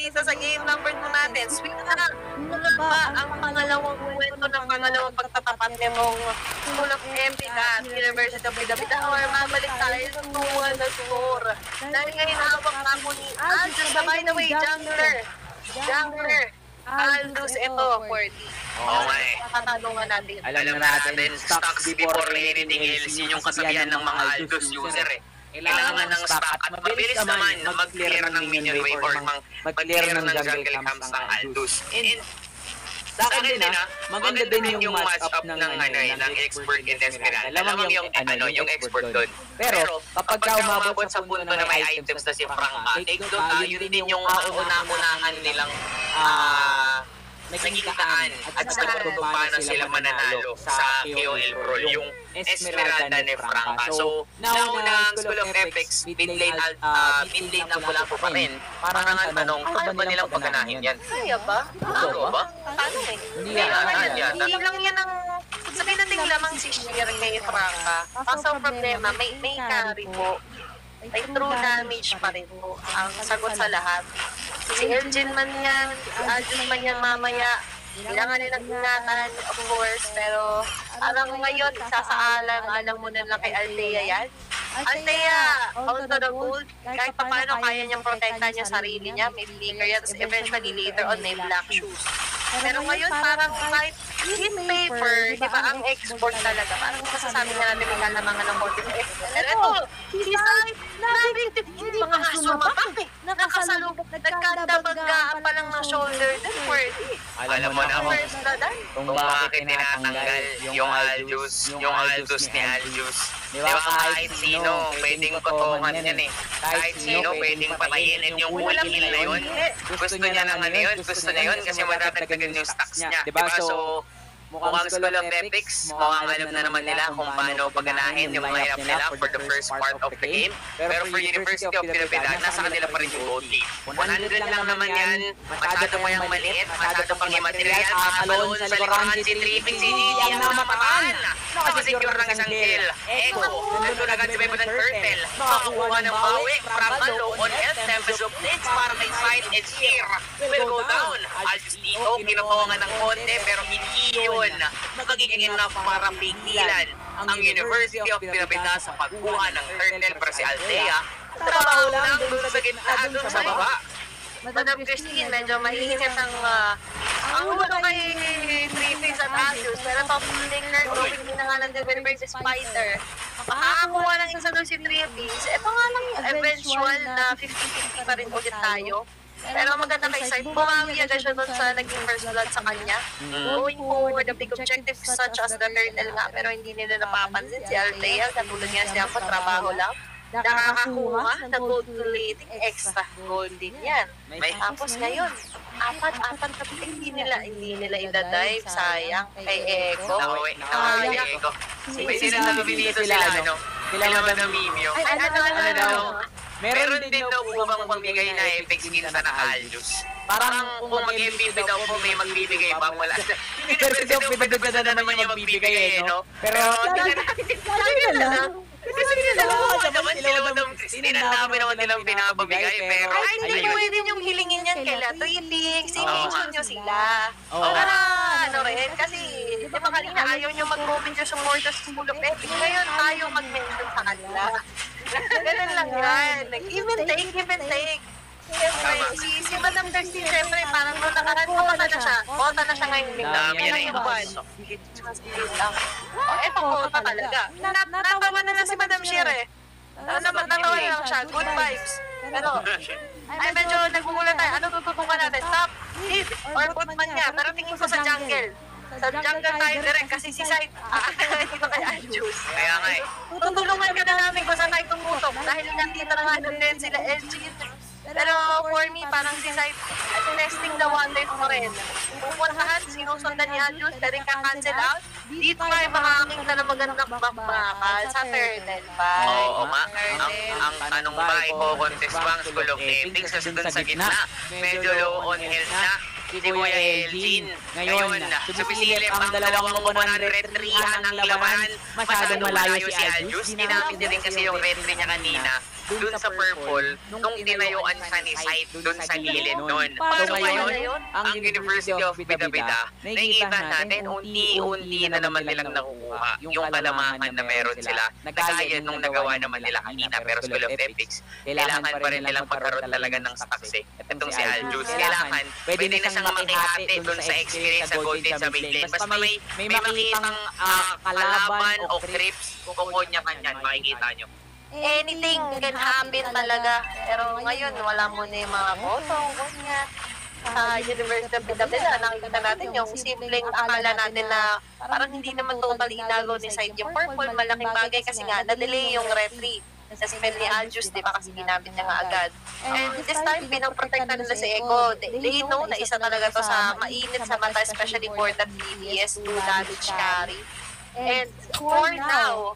dito sa game number 2 natin. Sweet na. Ano ba ang pangalawang kwento ng pangalawang pagtatapat nitong School of Epic at University of Bidabida? Or mabalik tayo sa 2-1 na score. Dahil ngayon hawak na po ni Aldous na, by the way, Jungler. Aldous ito, 40. Okay. Tatanungan natin. Alam na natin, stocks before anything else, yun yung kasabihan ng mga Aldous user eh. Kailangan ng stock at mabilis naman mag-clear ng minion wave or mag-clear ng jungle camps ng Aldous. And sa akin din maganda din yung match-up ng expert in Esmeralda. Alam yung expert doon. Pero kapag umabot sa punto na may items na si Franka, take doon, yun din yung una-unahan nilang nakikitaan at sa kung paano sila mananalo sa KOL Pro, yung Esmeralda ni Franka. So, nauna ang School of Epics, mid lane na wala po pa rin. Parang ang tanong, kaya ba nilang paganahin yan? Kaya ba? Ano ba? Paano eh? Hindi yata. Hindi lang yan ang... Sabihin natin lamang si Sheer kay Franka. Kaso ang problema, may carry po. May true damage pa rin po ang sagot sa lahat. Si Elgin man yan, si Aldous man yan mamaya. Kailangan nilang ingatan, of course. Pero alam ngayon, alam mo na lang kay Althea yan. Althea, all to the gold. Kahit pa paano kaya niyang protektahan yung sarili niya. May flicker yan. Tapos eventually later on, may black shoes. Pero ngayon, parang kahit in paper, di ba, ang export talaga. Parang masasabi na natin may kalamangan ng konti sa export. Ito, mga sumapak eh. Nakasalubok, nagkadabagaan pa lang ng shoulder. That's worth it. Alam mo na kung bakit tinatanggal yung Aldous ni Aldous. Di ba, kahit sino, pwedeng kotongan yan eh. Kahit sino, pwedeng patayin yung full kill na yun. Gusto niya ng ano yun, gusto niya yun kasi madadagdagan yung stocks niya. Di ba, so mukhang School of Epics, mukhang alam na naman nila kung paano paganahin yung lineup nila for the first part of the game. Pero for University of Philippines, nasa kanila pa rin yung gold team. 100 lang naman yan, masyado pa yung maliit, masyado pang immaterial, makakaloon sa likuran si Tripping, si Gigi ang namataan. Nakasecure ng isang kill. Echo, nandun agad si Bebo ng Turtle, makakuha ng bawi, from low on health, Tempest of Blitz para kay Side and Share will go down. Aldous dito, kinapawangan ng konti pero hindi yun magiging enough para pigilan ang University of Philippines sa pagkuha ng Turtle para si Althea. Trabaho lang doon sa gitna, doon sa baba. Madam Christine, medyo mahihinit ang ulo kay Trippings at Aldous. Pero top laner, going din na nga ng Developer si Spider. Makakakuha ng isa doon si Trippings. Ito nga lang yung eventual na 50-50 pa rin ulit tayo. Pero maganda kay Side, bumawi agad siya doon sa naging first blood sa kanya. Going forward, the big objectives such as the Turtle nga, pero hindi nila napapansin si Althea. Katulad niya siya po, trabaho lang. Nakakakuha na gold plating, extra gold din yan. Tapos ngayon, apat hindi nila idadive, sayang, kay Echo. Kay Echo. May sinasabi dito sila, ano? Sila Madam Mimio. Meron din daw po bang pamigay na epic skin sa Aldous. Parang kung mag-MVP daw po may magbibigay pa, wala. University of Philippines na naman yung magbibigay eh, no? Pero sabi na lang. Kasi nila naman sila Madam Christine, ang dami naman nilang pinapabigay, pero ay, hindi pwede yung hilingin yan kaila. Trippings, i-mention nyo sila. Para, ano rin, kasi, di ba kanina ayaw nyo mag-open yung support sa School of Epic. Ngayon, tayo mag-mention sa kanila. Ganun lang yan. Give and take. Siyempre, si Madam Christine, siyempre, parang nung nakaraan, bota na siya ngayon. Dami yan eh. Eto, bota talaga. Natawa na lang si Madam Sheer eh. Natawa na lang siya, good vibes. Pero, ay medyo nagmumula tayo. Ano tututukan natin? Top, hit, or footman niya. Pero tingin ko sa jungle. Sa jungle tayo direct kasi si Side, hindi ko kay Aldous. Kaya nga eh. Tutulungan ka na namin kung saan tayo tumutok. Dahil nandito na nga din sila LG. Pero for me, parang si Side, testing the water pa rin. Pupuntahan, sinusundan ni Aldous, na rin ka-cancel out. Dito kayo makakakita na magandang bakbakal sa Turtle Fight. Oo nga. Ang tanong ba, i-contest ba ang School of Epics? Kasi dun sa gitna, medyo low on health na. Si Kuya Elgin. Ngayon, sumisilip ang 2,103 ng labanan. Masyadong malayo si Aldous. Dinamit din kasi yung retry niya kanina. dun sa purple nung tinayuan siya ni Sight dun sa gilid nun. So ngayon, ang University of Bida-Bida, nakikita natin unti-unti na naman nilang nakukuha yung kalamahan na meron sila. Kagaya nung nagawa naman nila kanina, pero School of Epics, kailangan pa rin nilang pagkaroon talaga ng stocks eh. Itong si Aljus, kailangan pwede na siyang makihati dun sa experience sa Golden sa main lane. Basta may makikitang kalaban o creeps, kukunya kanyan, makikita nyo. Anything can happen talaga. Pero ngayon, wala mo na yung mga kotong, ganyan. Sa University of Bida-Bida, nakikita natin yung simpleng akala natin na parang hindi naman totally inagaw ni Side yung purple. Malaking bagay kasi nga, na-delay yung referee. Na-spell ni Aljus, di ba? Kasi ginamit niya nga agad. And this time, pinaprotekta nila si Echo. They know na isa talaga to sa mainit sa mata, especially for that DPS 2 damage carry. And for now,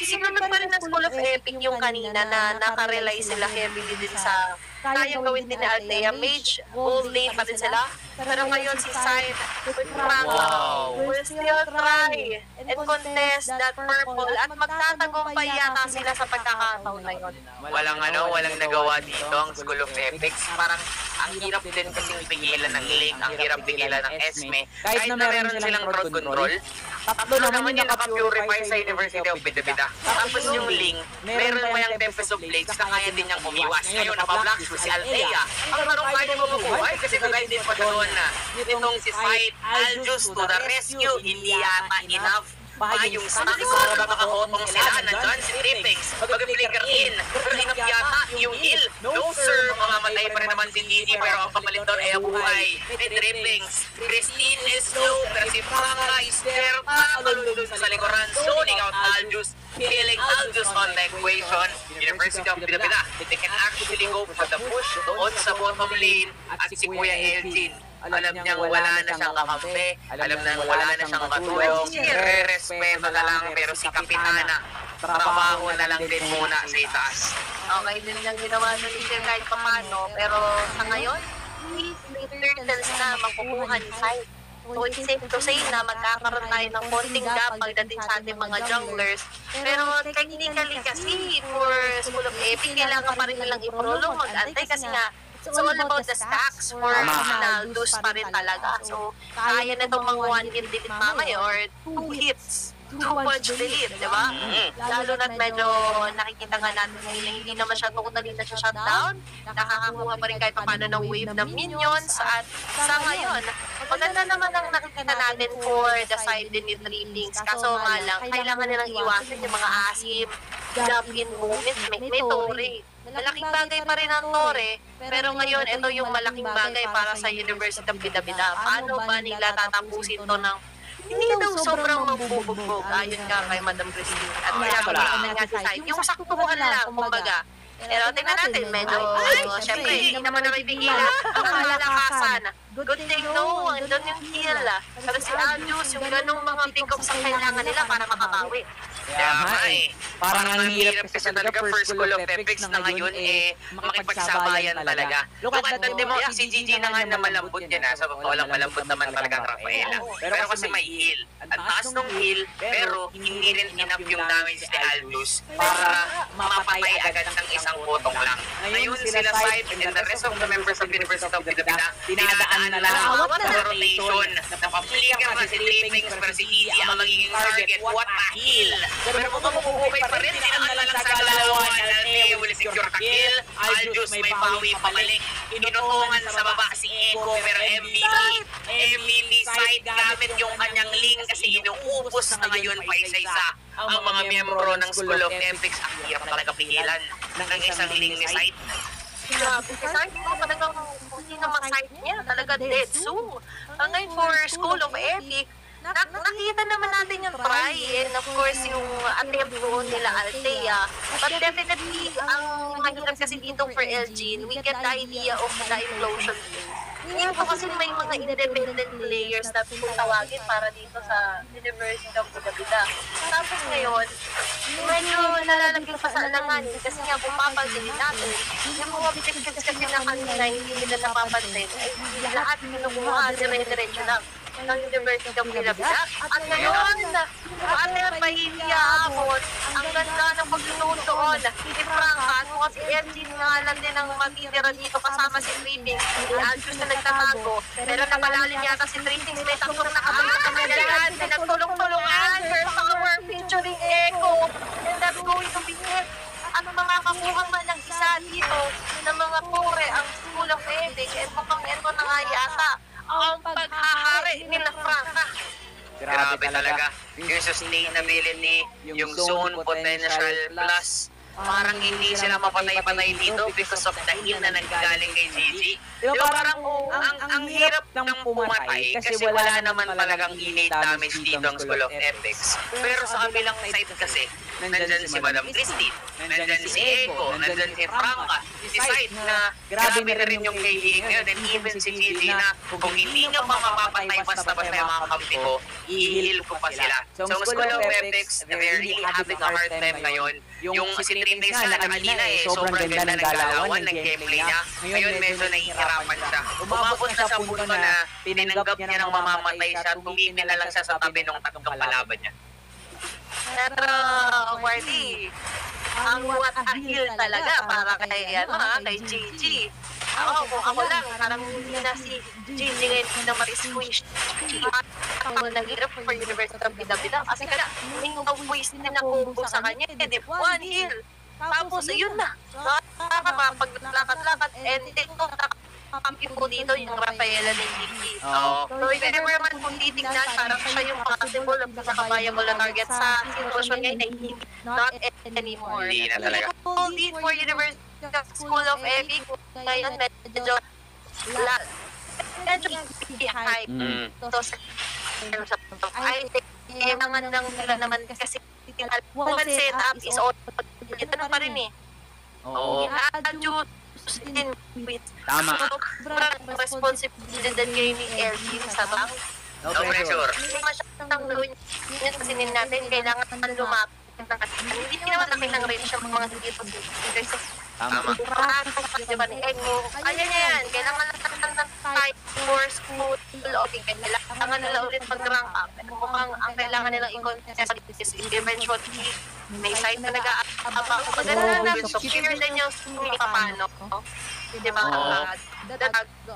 sinunod pa rin ng School of Epic yung kanina na nakarely sila heavily din sa kayang gawin din ni Althea. Mage, gold lane pa din sila. Pero ngayon si Side, will still try and contest that purple at magtatagumpay yata sila sa pagkakataon na yun. Walang nagawa dito ang School of Epics. Parang ang hirap din kasing pigilan ng Link, ang hirap pigilan ng Esme. Kahit na meron silang crowd control, tatlo naman yung naka-purify sa University of Bida-Bida. Tapos yung Link, meron pa yung Tempest of Blades na kaya din niyang umiwas. Ngayon, napa-black si Althea. Ang tanong kaya mo mabuhay kasi kagaya din pa doon na nitong si Sight, Aljus to the rescue, hindi yata enough yung stocks para makakotong sila. Nandyan si Trippings, mag-flicker in, pero enough yata yung heal. No sir, mamamatay pa rin naman si Didi, pero ang kapalit doon ay ang buhay. May Trippings, Christine is slow, pero si Franca is there, kakalundun sa likuran, zoning out Aljus, killing Aljus on the equation. University of Bida-Bida, they can actually go for the push doon sa bottom lane at si Kuya Elgin. Alam niyang wala na siyang kakampi, alam niyang wala na siyang katulong, re-respeto na lang, pero si Kapitana, trabaho na lang din muna sa itaas. Okay din yung ginawa ng leader kahit paano, pero sa ngayon, may turtles na makukuha ni Side. So it's safe to say na magkakaroon tayo ng konting gap pagdating sa ating mga junglers. Pero technically kasi for School of Epic, kailangan pa rin nilang i-prolong mag-antay kasi nga it's all about the stacks for Naldus pa rin talaga. So kaya na itong mga 1-hit delete mamaya or 2 hits. 2-punch delete, di ba? Lalo na't medyo nakikita nga natin ngayon na hindi naman siya totally na siya shutdown. Nakakakuha pa rin kahit paano ng wave ng minions. At sa ngayon, maganda naman ang nakikita natin for the side din ni Trippings. Kaso nga lang, kailangan nilang iwasan yung mga asim, jump in moments. May Tore. Malaking bagay pa rin ang Tore. Pero ngayon, ito yung malaking bagay para sa University of Bida-Bida. Paano ba nila tatapusin to ng hindi daw sobrang mabubugbog ayon nga kay Madam Christine. At kailangan nga si Side. Yung saktuhan lang, kumbaga. Pero tingnan natin, medyo, syempre, hindi naman na may pigilan ang kalakasan. Good thing, no, andun yung kill. Pero si Aljus, yung ganong mga pick-ups ang kailangan nila para makabawi. Kaya nga eh. Parang ang hirap kasi talaga first School of Epics na ngayon eh makipagsabayan talaga. Look at the demo, si Gigi na nga na malambot yan ha. Sa totoo lang malambot naman talaga ang Rafaela. Pero kasi may heal. Ang taas ng heal, pero hindi rin enough yung damage ni Aldous para mapatay agad ng isang botong lang. Ngayon sila Side and the rest of the members of University of Bida-Bida, dinadaan na lang sa rotation. Napapiligan na si Trippings pero si Gigi ang magiging target. What a heal! Pero kung mabubuhay pa rin, sinaan na lang sa galawan. Althea will secure ka kill. Aljus may bawi pabalik. Inutungan sa baba si Echo pero MVP Side gamit yung kanyang link kasi inuubos na ngayon pa isa-isa ang mga miyembro ng School of Epics. Ang hirap talaga pigilan ng isang link ni Side. Kasi Side ko talagang hindi naman Side niya, talaga dead. So, ngayon for School of Epic, nakita naman natin yung try and of course yung attempt doon nila Althea. But definitely, ang mahirap kasi dito for Elgin, we get the idea of the implosion. Dito kasi may mga independent players na kung tawagin para dito sa University of Bida-Bida. Tapos ngayon, medyo nalalagay pa sa alanganin kasi nga kung papansinin natin, yung mga pitikits kasi na kanina hindi nila napapansin, ay lahat kinukuha, dire-diretso lang. ng University of Philippines. At ngayon, ate, mahihiya ako. Ang ganda ng pagtutuon ni Franca. At kung si Elgin nga lang din ang matitira dito kasama si Trippings. Si Andrews na nagtatago. Pero napalalim yata si Trippings. May tatlong nakabalik kami na yan. Nagtulong-tulungan. Her power featuring Echo. And that's going to be it. Ang mga kakuhang man ng isa dito ng mga kore ang School of Ethics. And mukhang ito na nga yata ang paghahari nila Franca. Grabe talaga. Yung sustainability, yung zone potential plus, parang hindi sila mapatay-patay dito because of the heal na nanggaling kay Gigi. Di ba parang ang hirap ng pumatay kasi wala naman talagang innate damage dito ang School of Ethics. Pero sa kabilang side kasi, nandyan si Madam Christine, nandyan si Echo, nandyan si Franca, si Side na grabe na rin yung KDA ngayon, and even si Gigi na kung hindi nyo pa mapapatay basta-basta yung mga kampi ko, i-heal ko pa sila. So ang School of Ethics, they're really having a hard time ngayon. Yung si Trippings na kanina sobrang ganda ng galawan, ng gameplay niya. Ngayon medyo nahihirapan siya. Umabot na sa punto na tinanggap niya ng mamamatay siya, tumipin na lang siya sa tabi ng tatlong kalaban niya. Pero, Marty, ang what a heal talaga para kay Gigi. Kung ako lang, parang hindi na si Gigi ngayon na ma-squish. Ako naghirap for University of Bida-Bida kasi kaya may waste din na kubo sa kanya. One heal. Tapos, yun na. Nakakapag-lakad-lakad. And ito, kampi po dito yung Rafaela ni Gigi. So, hindi naman kung titignan, parang siya yung possible na pinakabayable na target sa sitwasyon ngayon na hindi not anymore. Hindi na talaga. Need for University School of Epic. Ngayon, medyo hype. So, I think, naman lang nila naman kasi woman setup is all. Ito na pa rin eh. Oo. Din with Tama. sobrang responsibility kay ni Elgin sa bank. No pressure. Hindi masyadong gawin yun kasi natin kailangan lumapit. Hindi naman namin ng range yung mga dito. Tama. Diba ni Ego? Ayan yan. Kailangan lang ng type for school. Okay, kailangan nila ulit mag-rank up. Mukhang ang kailangan nilang i-contest is eventually may site na nag-aabang. Maganda na superior din yung school paano. Diba?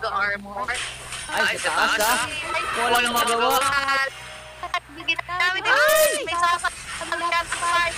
Armor. Ay, sa taas ah. Walang magawa. May sasasalang fight.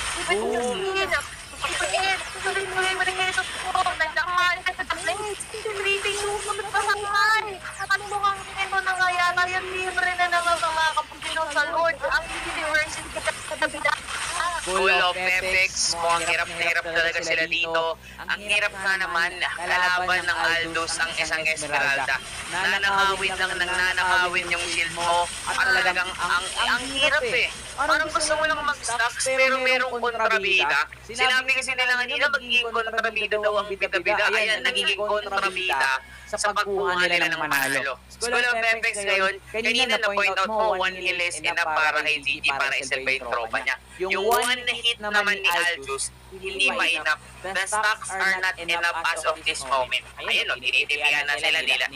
School of Epics, mukhang hirap na hirap talaga sila dito. Ang hirap nga naman, kalaban ng Aldous ang isang Esmeralda. Nanakawin lang nang nanakawin yung shield mo. At talagang ang hirap eh. Parang gusto mo lang mag-stocks pero merong kontrabida. Sinabi kasi nila kanina magiging kontrabida daw ang bida-bida. Ayan, nagiging kontrabida sa pagkuha nila ng manalo. School of Epics ngayon, kanina na-point out mo, one heal is enough para kay Gigi para isalba yung tropa niya. Yung one hit naman ni Aldous, hindi pa enough. The stocks are not enough as of this moment. Ayun o, tinitipihan na sila nila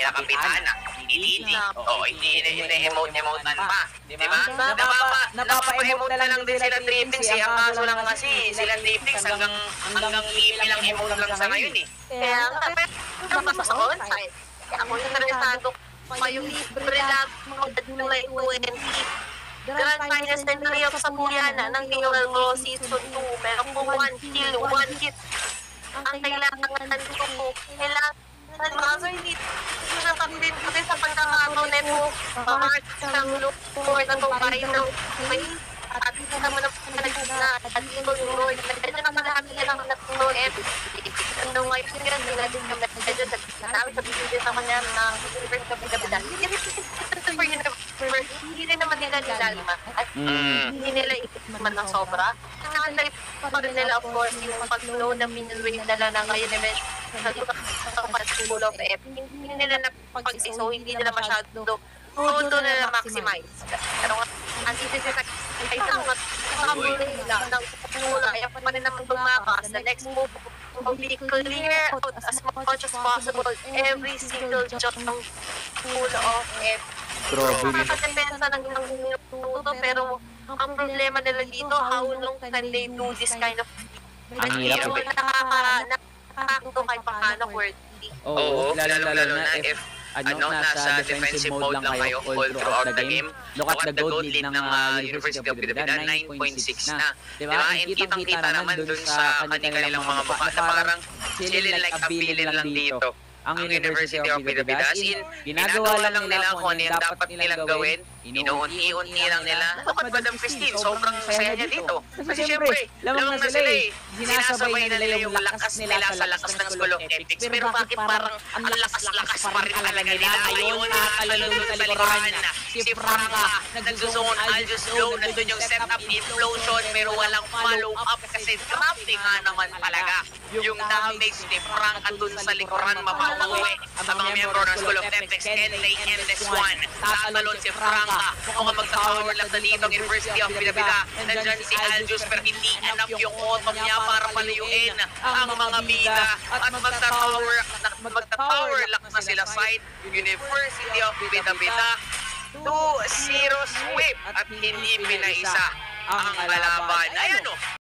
kapitana, ni Gigi. O, hindi emote-emotean pa. Diba? Napapa-emote na lang din sila Trippings eh. Ang kaso lang kasi, sila Trippings hanggang email lang emote lang sa ngayon eh. Kaya nga, pero mas on-site. Ako interesado pa yung libre lang ng may UNT. Grand Finals na nariyak sa Puyana ng KOL Go Season 2. Meron po 1 kill, 1 hit. Ang kailangan ko, kailangan kaso hindi siya din kasi sa pagkakataon na ito, part ng lupor na itong parino. At ito naman ang pinagkita at ito Lord, medyo nakalahati niya lang natulog ano ngayon yun, sinabi niya medyo namin sa bibigyan sa kanya ng University of Bida-Bida. Hindi rin naman nila nilalima at hindi nila ikit naman ng sobra. Nakalip pa rin nila of course yung pag-flow na minulwing nila na ngayon sa School of F. Hindi nila na pag-iso, hindi nila masyado todo nila maximize. Pero ang isip ay nakabulay nila ng pula, kaya pa rin naman bumakas. The next move will be clear out as much as possible every single job ng School of F Grabe rin. Nakakadepensa ng ilang minuto, pero ang problema nila dito, how long can they do this kind of... Ang hirap. Nakakito kahit pa paano worthy. Oo, lalo na if nasa defensive mode lang kayo all throughout the game. Look at the goal lead ng University of Trinidad, 9.6 na. Diba? And kitang-kita naman dun sa kanilang mga mukha na parang chilling like a villain lang dito. Ang University of Trinidad, ginagawa lang nila kung ano yung dapat nilang gawin. Inuunti-unti lang nila. Look at Madam Christine, sobrang saya niya dito. Kasi syempre, lamang na sila eh. Sinasabay na nila yung lakas nila sa lakas ng School of Ethics. Pero bakit parang ang lakas-lakas pa rin talaga nila? Ayun, nakakalulong sa likuran na. Si Franca, nagsusunod Aljus Low, nandun yung setup implosion, pero walang follow-up kasi traffic nga naman talaga. Yung damage ni Franca dun sa likuran, mapapauwi sa mga miyembro ng School of Ethics. Can they end this one? Tatalon si Franca. Mukhang magta-tower lang na dito ang University of Bida-Bida. Nandyan si Aljus pero hindi enough yung autumn niya para palayuin ang mga bida. At magta-tower lock na sila side University of Bida-Bida. 2-0 sweep at hindi pinaisa ang kalaban. Ayan o,